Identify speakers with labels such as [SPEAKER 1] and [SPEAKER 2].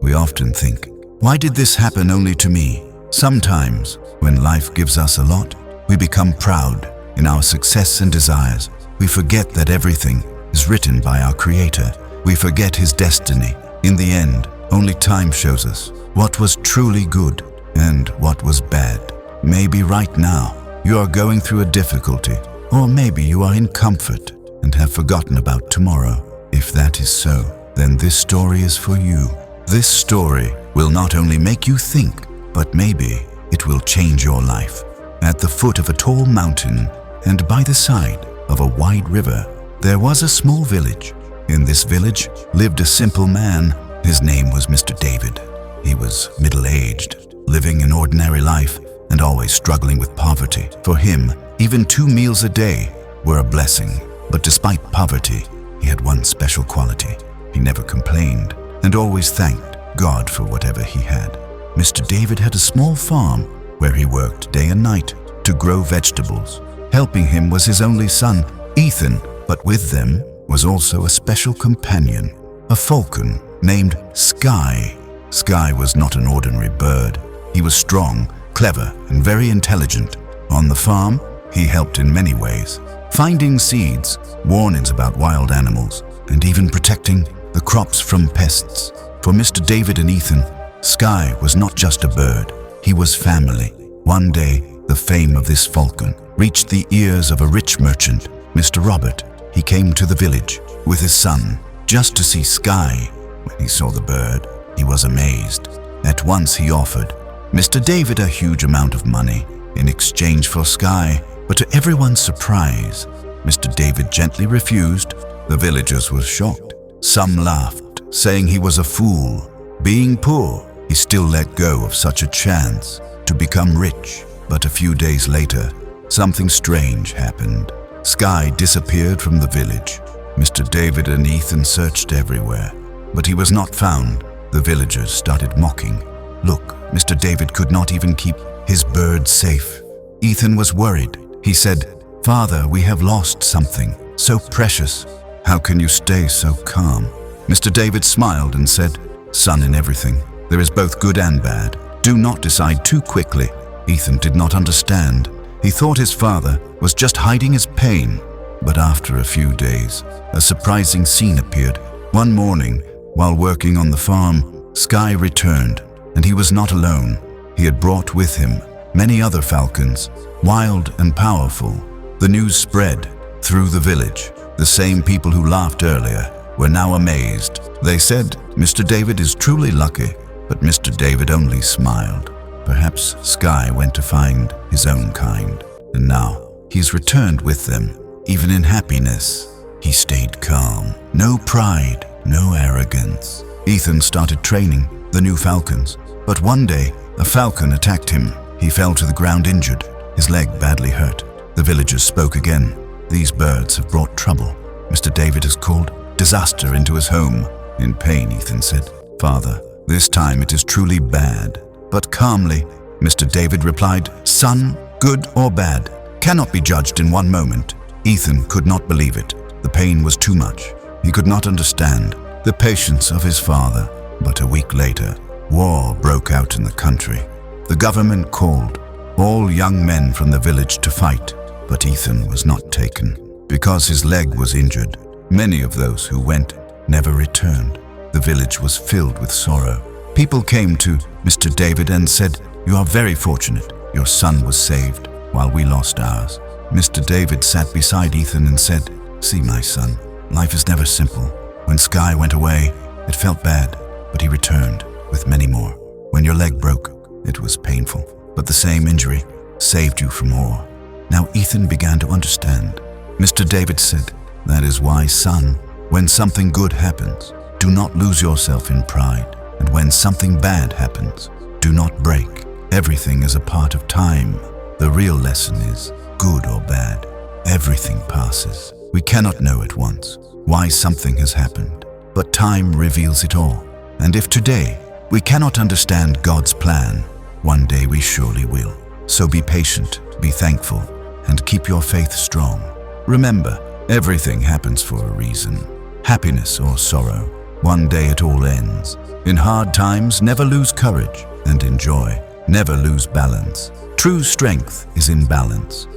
[SPEAKER 1] We often think, why did this happen only to me? Sometimes, when life gives us a lot, we become proud in our success and desires. We forget that everything is written by our Creator. We forget His destiny. In the end, only time shows us what was truly good and what was bad. Maybe right now, you are going through a difficulty, or maybe you are in comfort and have forgotten about tomorrow. If that is so, then this story is for you. This story will not only make you think, but maybe it will change your life. At the foot of a tall mountain and by the side of a wide river, there was a small village. In this village lived a simple man. His name was Mr. David. He was middle-aged, living an ordinary life and always struggling with poverty. For him, even 2 meals a day were a blessing. But despite poverty, he had one special quality. He never complained and always thanked God for whatever he had. Mr. David had a small farm where he worked day and night to grow vegetables. Helping him was his only son, Ethan, but with them was also a special companion, a falcon named Sky. Sky was not an ordinary bird. He was strong, clever, and very intelligent. On the farm, he helped in many ways, finding seeds, warnings about wild animals, and even protecting the crops from pests. For Mr. David and Ethan, Sky was not just a bird, he was family. One day, the fame of this falcon reached the ears of a rich merchant, Mr. Robert. He came to the village with his son just to see Sky. When he saw the bird, he was amazed. At once he offered Mr. David a huge amount of money in exchange for Sky, but to everyone's surprise, Mr. David gently refused. The villagers were shocked. Some laughed, saying he was a fool. Being poor, he still let go of such a chance to become rich. But a few days later, something strange happened. Sky disappeared from the village. Mr. David and Ethan searched everywhere, but he was not found. The villagers started mocking. Look, Mr. David could not even keep his bird safe. Ethan was worried. He said, "Father, we have lost something so precious. How can you stay so calm?" Mr. David smiled and said, "Son, in everything, there is both good and bad. Do not decide too quickly." Ethan did not understand. He thought his father was just hiding his pain. But after a few days, a surprising scene appeared. One morning, while working on the farm, Sky returned, and he was not alone. He had brought with him many other falcons, wild and powerful. The news spread through the village. The same people who laughed earlier were now amazed. They said, "Mr. David is truly lucky," but Mr. David only smiled. Perhaps Sky went to find his own kind, and now he's returned with them. Even in happiness, he stayed calm. No pride, no arrogance. Ethan started training the new falcons, but one day a falcon attacked him. He fell to the ground injured, his leg badly hurt. The villagers spoke again. "These birds have brought trouble. Mr. David has called disaster into his home." In pain, Ethan said, "Father, this time it is truly bad." But calmly, Mr. David replied, "Son, good or bad, cannot be judged in one moment." Ethan could not believe it. The pain was too much. He could not understand the patience of his father. But a week later, war broke out in the country. The government called all young men from the village to fight, but Ethan was not taken. Because his leg was injured, many of those who went never returned. The village was filled with sorrow. People came to Mr. David and said, "You are very fortunate. Your son was saved, while we lost ours." Mr. David sat beside Ethan and said, "See, my son, life is never simple. When Sky went away, it felt bad, but he returned with many more. When your leg broke, it was painful, but the same injury saved you from more." Now Ethan began to understand. Mr. David said, "That is why, son, when something good happens, do not lose yourself in pride. And when something bad happens, do not break. Everything is a part of time. The real lesson is, good or bad, everything passes. We cannot know at once why something has happened, but time reveals it all. And if today we cannot understand God's plan, one day we surely will. So be patient, be thankful, and keep your faith strong. Remember, everything happens for a reason. Happiness or sorrow, One day it all ends. In hard times, never lose courage, and in joy, never lose balance. True strength is in balance.